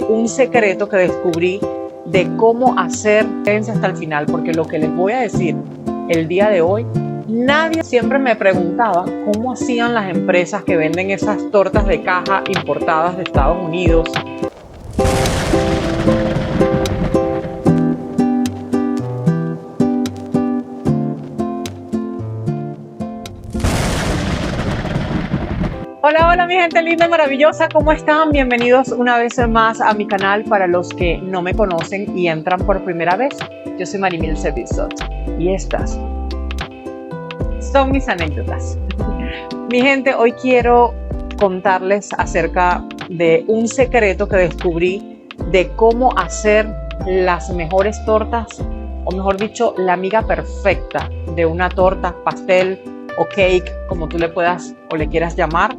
Un secreto que descubrí de cómo hacer, quédense hasta el final, porque lo que les voy a decir el día de hoy, nadie siempre me preguntaba cómo hacían las empresas que venden esas tortas de caja importadas de Estados Unidos. Hola, hola mi gente linda y maravillosa, ¿cómo están? Bienvenidos una vez más a mi canal. Para los que no me conocen y entran por primera vez, yo soy Marimil Cedilsot y estas son mis anécdotas. Mi gente, hoy quiero contarles acerca de un secreto que descubrí de cómo hacer las mejores tortas, o mejor dicho, la miga perfecta de una torta, pastel o cake, como tú le puedas o le quieras llamar.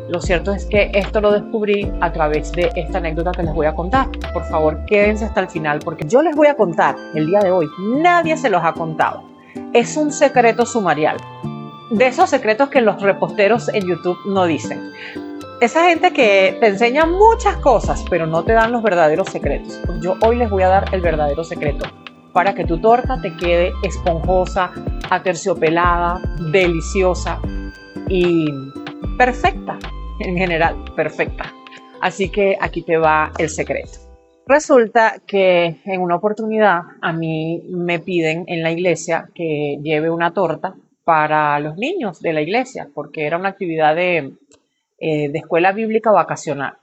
Lo cierto es que esto lo descubrí a través de esta anécdota que les voy a contar. Por favor, quédense hasta el final porque yo les voy a contar el día de hoy. Nadie se los ha contado. Es un secreto sumarial. De esos secretos que los reposteros en YouTube no dicen. Esa gente que te enseña muchas cosas, pero no te dan los verdaderos secretos. Pues yo hoy les voy a dar el verdadero secreto para que tu torta te quede esponjosa, aterciopelada, deliciosa y perfecta. En general, perfecta. Así que aquí te va el secreto. Resulta que en una oportunidad a mí me piden en la iglesia que lleve una torta para los niños de la iglesia, porque era una actividad de escuela bíblica vacacional.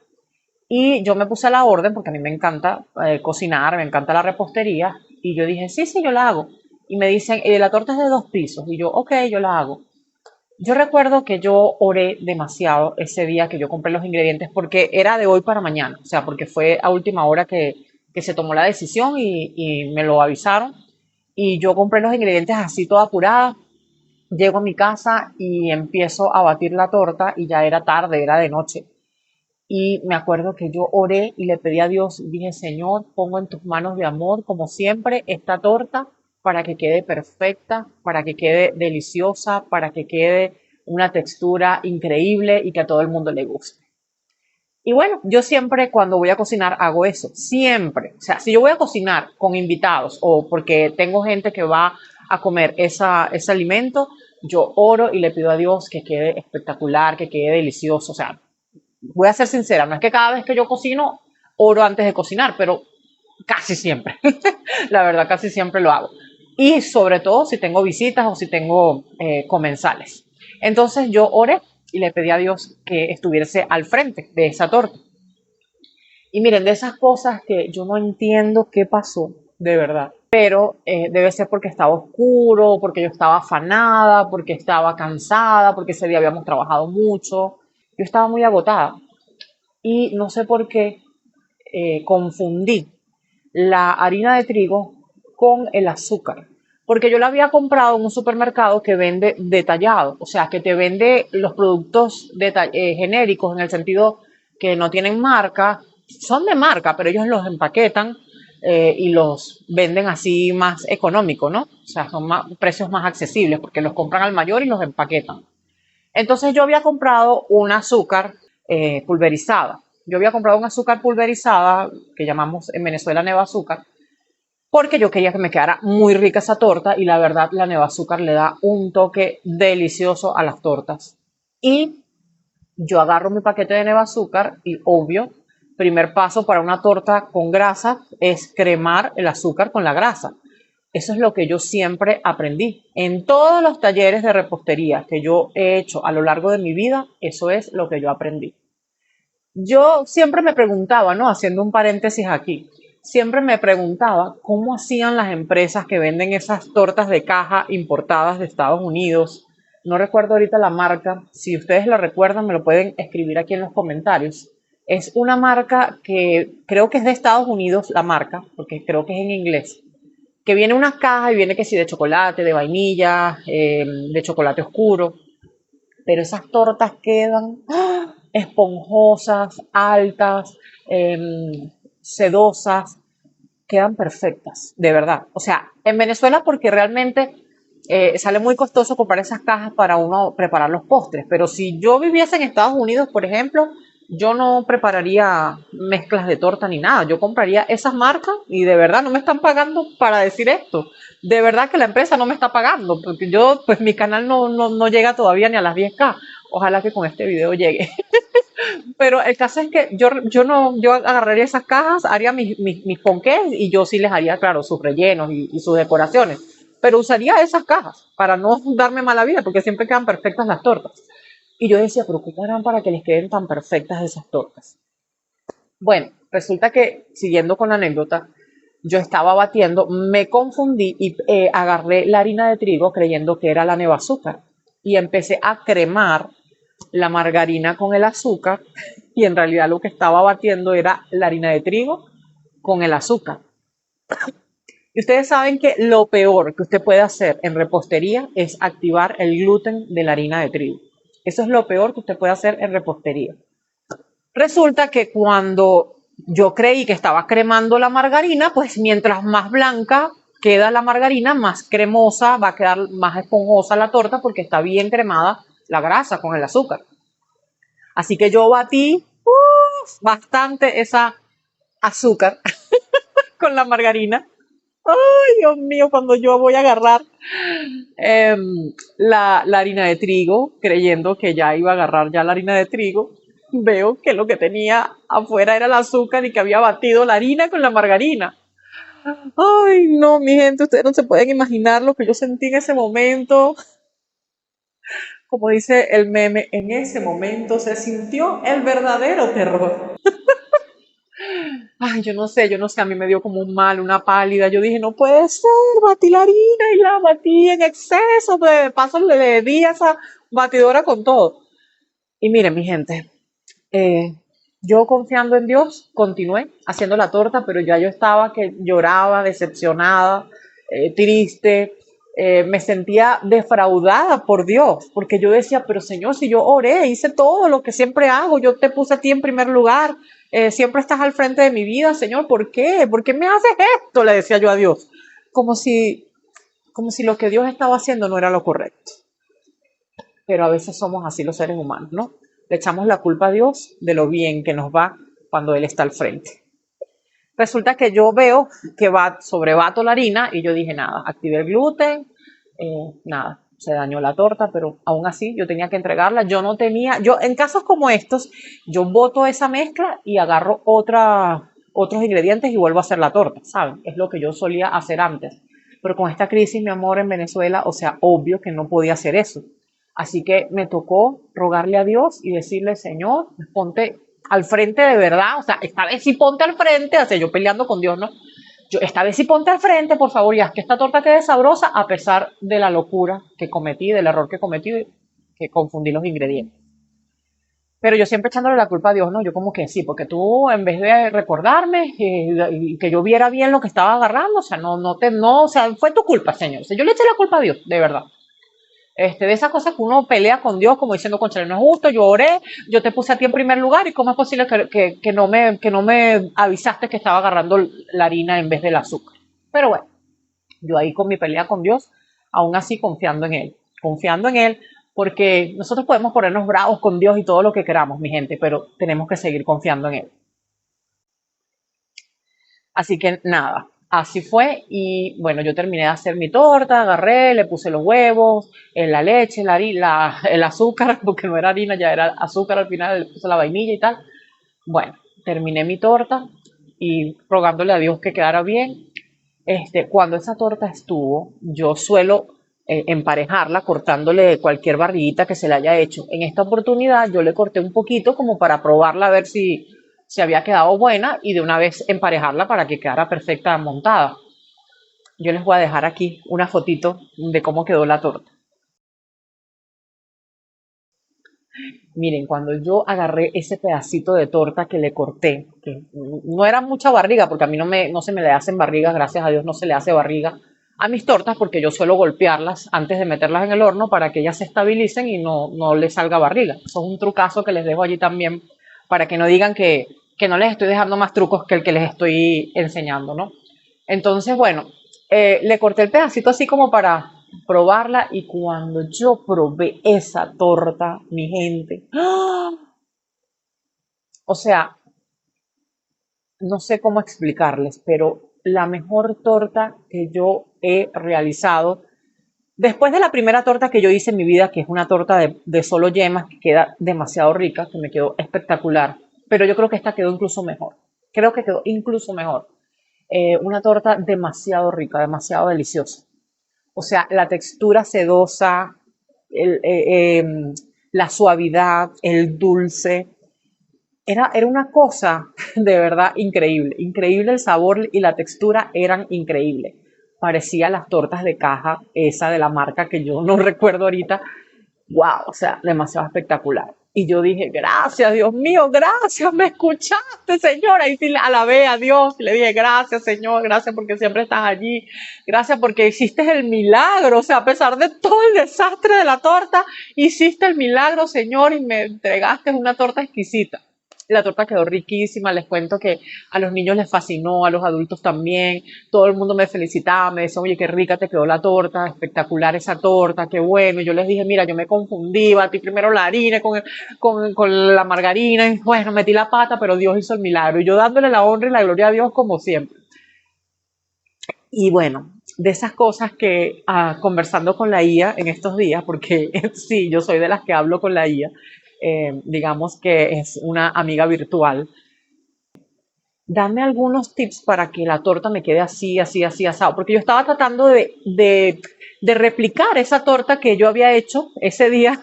Y yo me puse a la orden porque a mí me encanta cocinar, me encanta la repostería, y yo dije, sí, yo la hago. Y me dicen, la torta es de 2 pisos, y yo, ok, yo la hago. Yo recuerdo que yo oré demasiado ese día que yo compré los ingredientes porque era de hoy para mañana, o sea, porque fue a última hora que se tomó la decisión y me lo avisaron. Y yo compré los ingredientes así toda apurada, llego a mi casa y empiezo a batir la torta y ya era tarde, era de noche. Y me acuerdo que yo oré y le pedí a Dios, dije, Señor, pongo en tus manos de amor, como siempre, esta torta para que quede perfecta, para que quede deliciosa, para que quede una textura increíble y que a todo el mundo le guste. Y bueno, yo siempre cuando voy a cocinar hago eso, siempre. O sea, si yo voy a cocinar con invitados o porque tengo gente que va a comer ese alimento, yo oro y le pido a Dios que quede espectacular, que quede delicioso. O sea, voy a ser sincera, no es que cada vez que yo cocino oro antes de cocinar, pero casi siempre. La verdad, casi siempre lo hago. Y sobre todo si tengo visitas o si tengo comensales. Entonces yo oré y le pedí a Dios que estuviese al frente de esa torta. Y miren, de esas cosas que yo no entiendo qué pasó, de verdad. Pero debe ser porque estaba oscuro, porque yo estaba afanada, porque estaba cansada, porque ese día habíamos trabajado mucho. Yo estaba muy agotada y no sé por qué confundí la harina de trigo con el azúcar, porque yo la había comprado en un supermercado que vende detallado, o sea, que te vende los productos genéricos en el sentido que no tienen marca, son de marca, pero ellos los empaquetan y los venden así más económico, ¿no? O sea, son precios más accesibles porque los compran al mayor y los empaquetan. Entonces yo había comprado un azúcar pulverizada. Yo había comprado un azúcar pulverizada, que llamamos en Venezuela neva azúcar, porque yo quería que me quedara muy rica esa torta y la verdad la neva azúcar le da un toque delicioso a las tortas. Y yo agarro mi paquete de neva azúcar y obvio, primer paso para una torta con grasa es cremar el azúcar con la grasa. Eso es lo que yo siempre aprendí. En todos los talleres de repostería que yo he hecho a lo largo de mi vida, eso es lo que yo aprendí. Yo siempre me preguntaba, ¿no? Haciendo un paréntesis aquí, siempre me preguntaba cómo hacían las empresas que venden esas tortas de caja importadas de Estados Unidos. No recuerdo ahorita la marca. Si ustedes la recuerdan, me lo pueden escribir aquí en los comentarios. Es una marca que creo que es de Estados Unidos, la marca, porque creo que es en inglés, que viene una caja y viene que sí de chocolate, de vainilla, de chocolate oscuro, pero esas tortas quedan esponjosas, altas, sedosas, quedan perfectas, de verdad. O sea, en Venezuela porque realmente sale muy costoso comprar esas cajas para uno preparar los postres, pero si yo viviese en Estados Unidos, por ejemplo, yo no prepararía mezclas de torta ni nada. Yo compraría esas marcas y de verdad no me están pagando para decir esto. De verdad que la empresa no me está pagando porque yo, pues mi canal no llega todavía ni a las 10K. Ojalá que con este video llegue. Pero el caso es que yo no, yo agarraría esas cajas, haría mis ponqués y yo sí les haría, claro, sus rellenos y sus decoraciones. Pero usaría esas cajas para no darme mala vida porque siempre quedan perfectas las tortas. Y yo decía, pero ¿cómo harán para que les queden tan perfectas esas tortas? Bueno, resulta que, siguiendo con la anécdota, yo estaba batiendo, me confundí y agarré la harina de trigo creyendo que era la neva azúcar. Y empecé a cremar la margarina con el azúcar y en realidad lo que estaba batiendo era la harina de trigo con el azúcar. Y ustedes saben que lo peor que usted puede hacer en repostería es activar el gluten de la harina de trigo. Eso es lo peor que usted puede hacer en repostería. Resulta que cuando yo creí que estaba cremando la margarina, pues mientras más blanca queda la margarina, más cremosa, va a quedar más esponjosa la torta porque está bien cremada la grasa con el azúcar. Así que yo batí bastante esa azúcar con la margarina. Ay, Dios mío, cuando yo voy a agarrar eh, la harina de trigo, creyendo que ya iba a agarrar ya la harina de trigo, veo que lo que tenía afuera era el azúcar y que había batido la harina con la margarina. Ay, no, mi gente, ustedes no se pueden imaginar lo que yo sentí en ese momento. Como dice el meme, en ese momento se sintió el verdadero terror. Ay, yo no sé, a mí me dio como un mal, una pálida. Yo dije, no puede ser, batí la harina y la batí en exceso. De paso le di a esa batidora con todo. Y miren, mi gente, eh, yo confiando en Dios, continué haciendo la torta, pero ya yo estaba que lloraba, decepcionada, triste, me sentía defraudada por Dios, porque yo decía, pero Señor, si yo oré, hice todo lo que siempre hago, yo te puse a ti en primer lugar, siempre estás al frente de mi vida, Señor, ¿por qué? ¿Por qué me haces esto? Le decía yo a Dios, como si, como si lo que Dios estaba haciendo no era lo correcto. Pero a veces somos así los seres humanos, ¿no? Le echamos la culpa a Dios de lo bien que nos va cuando Él está al frente. Resulta que yo veo que va sobrevato la harina y yo dije, nada, activé el gluten, nada, se dañó la torta, pero aún así yo tenía que entregarla. Yo no tenía, yo en casos como estos, yo boto esa mezcla y agarro otros ingredientes y vuelvo a hacer la torta, ¿saben? Es lo que yo solía hacer antes. Pero con esta crisis, mi amor, en Venezuela, o sea, obvio que no podía hacer eso. Así que me tocó rogarle a Dios y decirle, Señor, ponte al frente de verdad, o sea, esta vez sí ponte al frente, o sea, yo peleando con Dios, ¿no? Yo, esta vez sí ponte al frente, por favor, y haz que esta torta quede sabrosa a pesar de la locura que cometí, del error que cometí, que confundí los ingredientes. Pero yo siempre echándole la culpa a Dios, ¿no? Yo como que sí, porque tú en vez de recordarme y que yo viera bien lo que estaba agarrando, o sea, o sea, fue tu culpa, Señor. O sea, yo le eché la culpa a Dios, de verdad. De esas cosas que uno pelea con Dios como diciendo, concha, no es justo, yo oré, yo te puse a ti en primer lugar y cómo es posible que no me avisaste que estaba agarrando la harina en vez del azúcar. Pero bueno, yo ahí con mi pelea con Dios, aún así confiando en Él, porque nosotros podemos ponernos bravos con Dios y todo lo que queramos, mi gente, pero tenemos que seguir confiando en Él. Así que nada, así fue y bueno, yo terminé de hacer mi torta, agarré, le puse los huevos, la leche, el azúcar, porque no era harina, ya era azúcar al final, le puse la vainilla y tal. Bueno, terminé mi torta y rogándole a Dios que quedara bien. Cuando esa torta estuvo, yo suelo emparejarla cortándole cualquier barriguita que se le haya hecho. En esta oportunidad yo le corté un poquito como para probarla a ver si había quedado buena y de una vez emparejarla para que quedara perfecta montada. Yo les voy a dejar aquí una fotito de cómo quedó la torta. Miren, cuando yo agarré ese pedacito de torta que le corté, que no era mucha barriga, porque a mí no se me le hacen barrigas, gracias a Dios no se le hace barriga a mis tortas, porque yo suelo golpearlas antes de meterlas en el horno para que ellas se estabilicen y no les salga barriga. Eso es un trucazo que les dejo allí también, para que no digan que no les estoy dejando más trucos que el que les estoy enseñando, ¿no? Entonces, bueno, le corté el pedacito así como para probarla y cuando yo probé esa torta, mi gente, ¡ah! O sea, no sé cómo explicarles, pero la mejor torta que yo he realizado, después de la primera torta que yo hice en mi vida, que es una torta de solo yemas, que queda demasiado rica, que me quedó espectacular, pero yo creo que esta quedó incluso mejor. Creo que quedó incluso mejor. Una torta demasiado rica, demasiado deliciosa. O sea, la textura sedosa, el, la suavidad, el dulce. Era una cosa de verdad increíble. Increíble el sabor y la textura eran increíbles. Parecía las tortas de caja, esa de la marca que yo no recuerdo ahorita. Wow, o sea, demasiado espectacular. Y yo dije, gracias, Dios mío, gracias, me escuchaste, Señor. Y sí le alabé a Dios, le dije, gracias, Señor, gracias porque siempre estás allí, gracias porque hiciste el milagro, o sea, a pesar de todo el desastre de la torta, hiciste el milagro, Señor, y me entregaste una torta exquisita. La torta quedó riquísima, les cuento que a los niños les fascinó, a los adultos también, todo el mundo me felicitaba, me decía, oye, qué rica te quedó la torta, espectacular esa torta, qué bueno. Y yo les dije, mira, yo me confundí, batí primero la harina con la margarina, y bueno, metí la pata, pero Dios hizo el milagro. Y yo dándole la honra y la gloria a Dios como siempre. Y bueno, de esas cosas que conversando con la IA en estos días, porque sí, yo soy de las que hablo con la IA, digamos que es una amiga virtual. Dame algunos tips para que la torta me quede así, así, así, asado, porque yo estaba tratando de replicar esa torta que yo había hecho ese día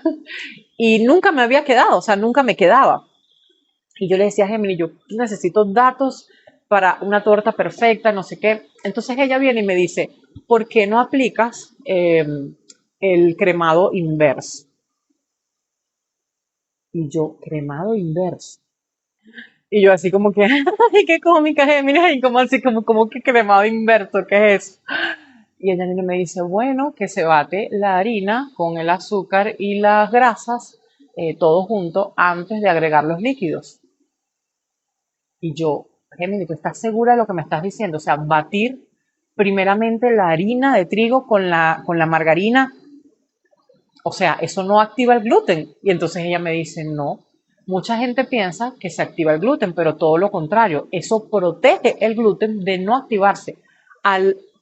y nunca me había quedado, o sea, nunca me quedaba. Y yo le decía a Gemini, yo necesito datos para una torta perfecta, no sé qué. Entonces ella viene y me dice, ¿por qué no aplicas el cremado inverso? Y yo, cremado inverso. Y yo así como que, ay, qué cómica, Géminis, y como así, como que cremado inverso, ¿qué es eso? Y ella viene y me dice, bueno, que se bate la harina con el azúcar y las grasas, todo junto, antes de agregar los líquidos. Y yo, Géminis, ¿tú estás segura de lo que me estás diciendo? O sea, batir primeramente la harina de trigo con la margarina, o sea, eso no activa el gluten. Y entonces ella me dice, no, mucha gente piensa que se activa el gluten, pero todo lo contrario, eso protege el gluten de no activarse.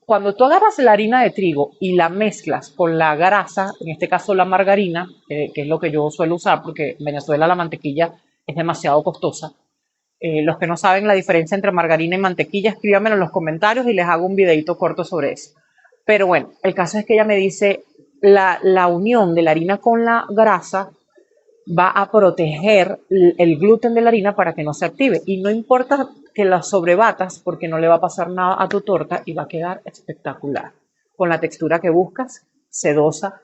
Cuando tú agarras la harina de trigo y la mezclas con la grasa, en este caso la margarina, que es lo que yo suelo usar porque en Venezuela la mantequilla es demasiado costosa. Los que no saben la diferencia entre margarina y mantequilla, escríbanmelo en los comentarios y les hago un videito corto sobre eso. Pero bueno, el caso es que ella me dice, la unión de la harina con la grasa va a proteger el gluten de la harina para que no se active. Y no importa que la sobrebatas porque no le va a pasar nada a tu torta y va a quedar espectacular. Con la textura que buscas, sedosa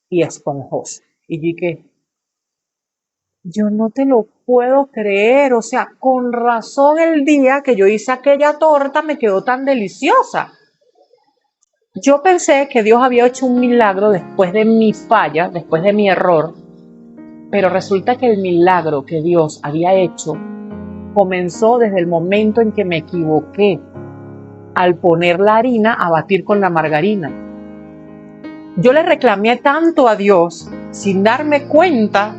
y esponjosa. Y dije, yo no te lo puedo creer. O sea, con razón el día que yo hice aquella torta me quedó tan deliciosa. Yo pensé que Dios había hecho un milagro después de mi falla, después de mi error, pero resulta que el milagro que Dios había hecho comenzó desde el momento en que me equivoqué al poner la harina a batir con la margarina. Yo le reclamé tanto a Dios sin darme cuenta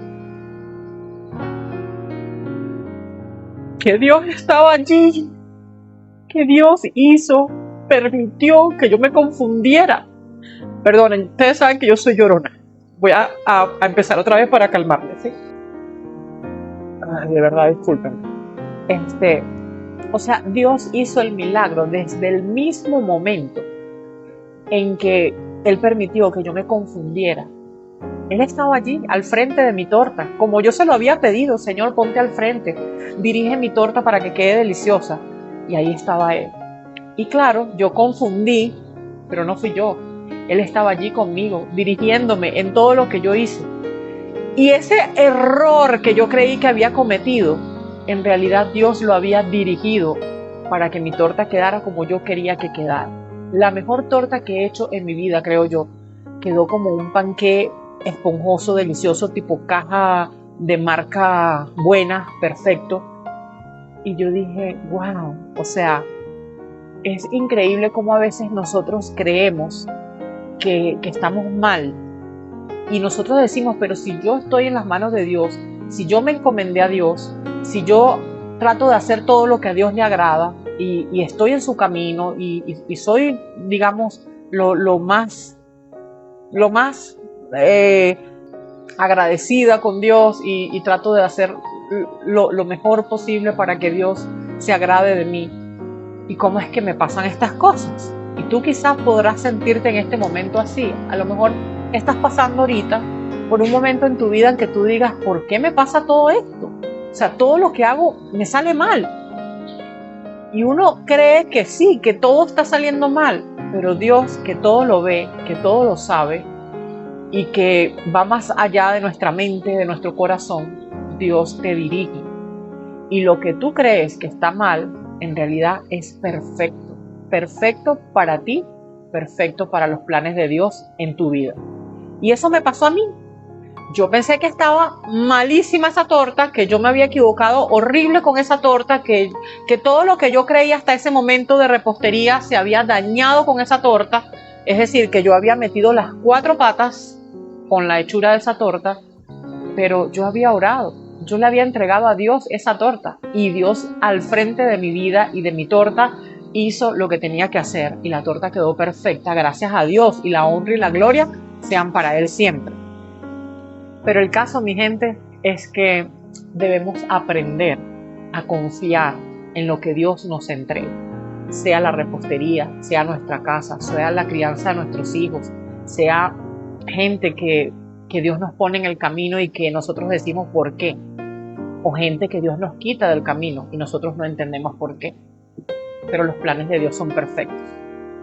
que Dios estaba allí, que Dios permitió que yo me confundiera. Perdonen, ustedes saben que yo soy llorona. Voy a empezar otra vez para calmarme, ¿sí? Ay, de verdad, discúlpenme. O sea, Dios hizo el milagro desde el mismo momento en que Él permitió que yo me confundiera. Él estaba allí, al frente de mi torta, como yo se lo había pedido, Señor, ponte al frente, dirige mi torta para que quede deliciosa. Y ahí estaba Él. Y claro, yo confundí, pero no fui yo. Él estaba allí conmigo, dirigiéndome en todo lo que yo hice. Y ese error que yo creí que había cometido, en realidad Dios lo había dirigido para que mi torta quedara como yo quería que quedara. La mejor torta que he hecho en mi vida, creo yo, quedó como un panqué esponjoso, delicioso, tipo caja de marca buena, perfecto. Y yo dije, wow, o sea, es increíble cómo a veces nosotros creemos que estamos mal. Y nosotros decimos, pero si yo estoy en las manos de Dios, si yo me encomendé a Dios, si yo trato de hacer todo lo que a Dios le agrada y estoy en su camino y soy, digamos, lo más agradecida con Dios y trato de hacer lo mejor posible para que Dios se agrade de mí. ¿Y cómo es que me pasan estas cosas? Y tú quizás podrás sentirte en este momento así. A lo mejor estás pasando ahorita por un momento en tu vida en que tú digas, ¿por qué me pasa todo esto? O sea, todo lo que hago me sale mal. Y uno cree que sí, que todo está saliendo mal, pero Dios, que todo lo ve, que todo lo sabe y que va más allá de nuestra mente, de nuestro corazón, Dios te dirige. Y lo que tú crees que está mal, en realidad es perfecto. Perfecto para ti, perfecto para los planes de Dios en tu vida. Y eso me pasó a mí. Yo pensé que estaba malísima esa torta, que yo me había equivocado horrible con esa torta, que todo lo que yo creía hasta ese momento de repostería se había dañado con esa torta. Es decir, que yo había metido las 4 patas con la hechura de esa torta, pero yo había orado. Yo le había entregado a Dios esa torta y Dios al frente de mi vida y de mi torta hizo lo que tenía que hacer y la torta quedó perfecta, gracias a Dios, y la honra y la gloria sean para Él siempre. Pero el caso, mi gente, es que debemos aprender a confiar en lo que Dios nos entrega, sea la repostería, sea nuestra casa, sea la crianza de nuestros hijos, sea gente que Dios nos pone en el camino y que nosotros decimos por qué, o gente que Dios nos quita del camino y nosotros no entendemos por qué. Pero los planes de Dios son perfectos.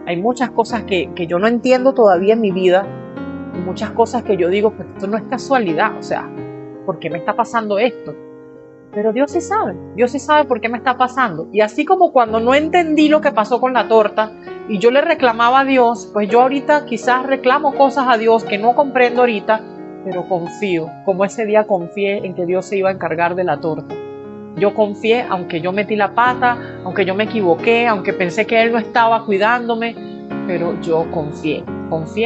Hay muchas cosas que yo no entiendo todavía en mi vida, y muchas cosas que yo digo, pues esto no es casualidad, o sea, ¿por qué me está pasando esto? Pero Dios sí sabe por qué me está pasando. Y así como cuando no entendí lo que pasó con la torta y yo le reclamaba a Dios, pues yo ahorita quizás reclamo cosas a Dios que no comprendo ahorita, pero confío, como ese día confié en que Dios se iba a encargar de la torta. Yo confié, aunque yo metí la pata, aunque yo me equivoqué, aunque pensé que Él no estaba cuidándome, pero yo confié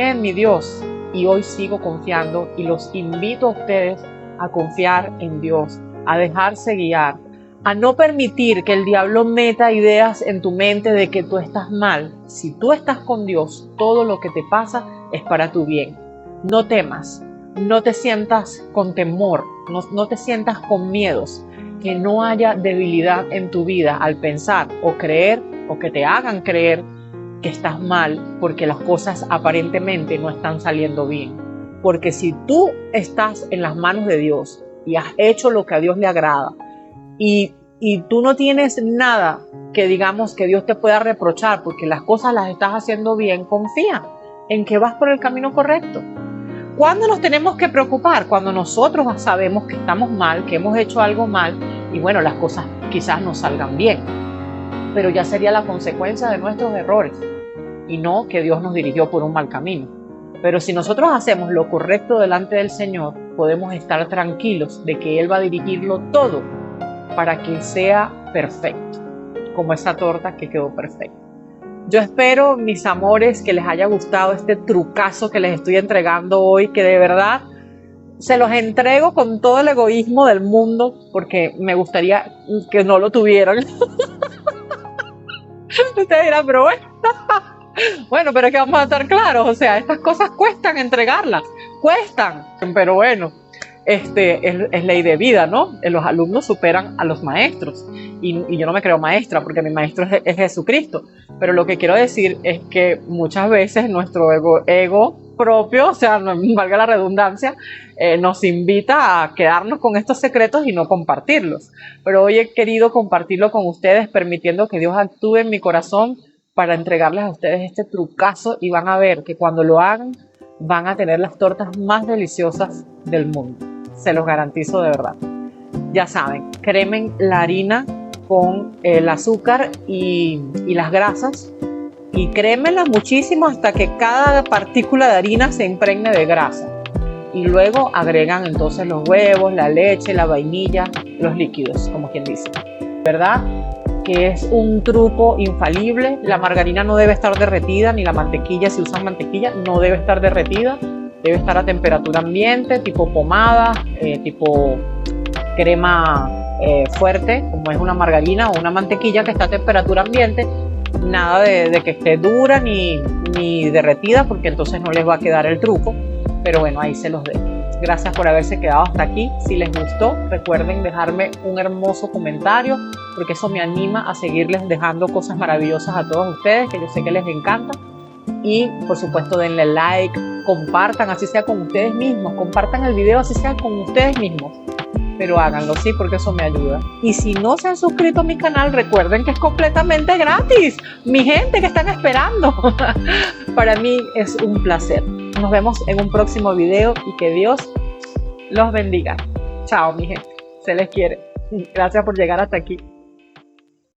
en mi Dios y hoy sigo confiando y los invito a ustedes a confiar en Dios, a dejarse guiar, a no permitir que el diablo meta ideas en tu mente de que tú estás mal. Si tú estás con Dios, todo lo que te pasa es para tu bien. No temas. No te sientas con temor, no te sientas con miedos, que no haya debilidad en tu vida al pensar o creer o que te hagan creer que estás mal porque las cosas aparentemente no están saliendo bien. Porque si tú estás en las manos de Dios y has hecho lo que a Dios le agrada y tú no tienes nada que digamos que Dios te pueda reprochar porque las cosas las estás haciendo bien, confía en que vas por el camino correcto. ¿Cuándo nos tenemos que preocupar? Cuando nosotros sabemos que estamos mal, que hemos hecho algo mal y bueno, las cosas quizás no salgan bien, pero ya sería la consecuencia de nuestros errores y no que Dios nos dirigió por un mal camino. Pero si nosotros hacemos lo correcto delante del Señor, podemos estar tranquilos de que Él va a dirigirlo todo para que sea perfecto, como esa torta que quedó perfecta. Yo espero, mis amores, que les haya gustado este trucazo que les estoy entregando hoy, que de verdad se los entrego con todo el egoísmo del mundo, porque me gustaría que no lo tuvieran. Ustedes dirán, pero bueno, pero es que vamos a estar claros, o sea, estas cosas cuestan entregarlas, cuestan, pero bueno. Es ley de vida, ¿no? Los alumnos superan a los maestros y yo no me creo maestra porque mi maestro es Jesucristo, pero lo que quiero decir es que muchas veces nuestro ego propio, o sea, no valga la redundancia, nos invita a quedarnos con estos secretos y no compartirlos, pero hoy he querido compartirlo con ustedes permitiendo que Dios actúe en mi corazón para entregarles a ustedes este trucazo y van a ver que cuando lo hagan van a tener las tortas más deliciosas del mundo. Se los garantizo de verdad. Ya saben, cremen la harina con el azúcar y las grasas y crémenla muchísimo hasta que cada partícula de harina se impregne de grasa. Y luego agregan entonces los huevos, la leche, la vainilla, los líquidos, como quien dice. ¿Verdad? Que es un truco infalible. La margarina no debe estar derretida, ni la mantequilla, si usan mantequilla, no debe estar derretida. Debe estar a temperatura ambiente, tipo pomada, tipo crema fuerte, como es una margarina o una mantequilla que está a temperatura ambiente. Nada de que esté dura ni derretida, porque entonces no les va a quedar el truco. Pero bueno, ahí se los dejo. Gracias por haberse quedado hasta aquí. Si les gustó, recuerden dejarme un hermoso comentario, porque eso me anima a seguirles dejando cosas maravillosas a todos ustedes, que yo sé que les encanta. Y por supuesto denle like, compartan, así sea con ustedes mismos, compartan el video así sea con ustedes mismos, pero háganlo, sí, porque eso me ayuda. Y si no se han suscrito a mi canal, recuerden que es completamente gratis, mi gente que están esperando. Para mí es un placer. Nos vemos en un próximo video y que Dios los bendiga. Chao, mi gente, se les quiere. Gracias por llegar hasta aquí.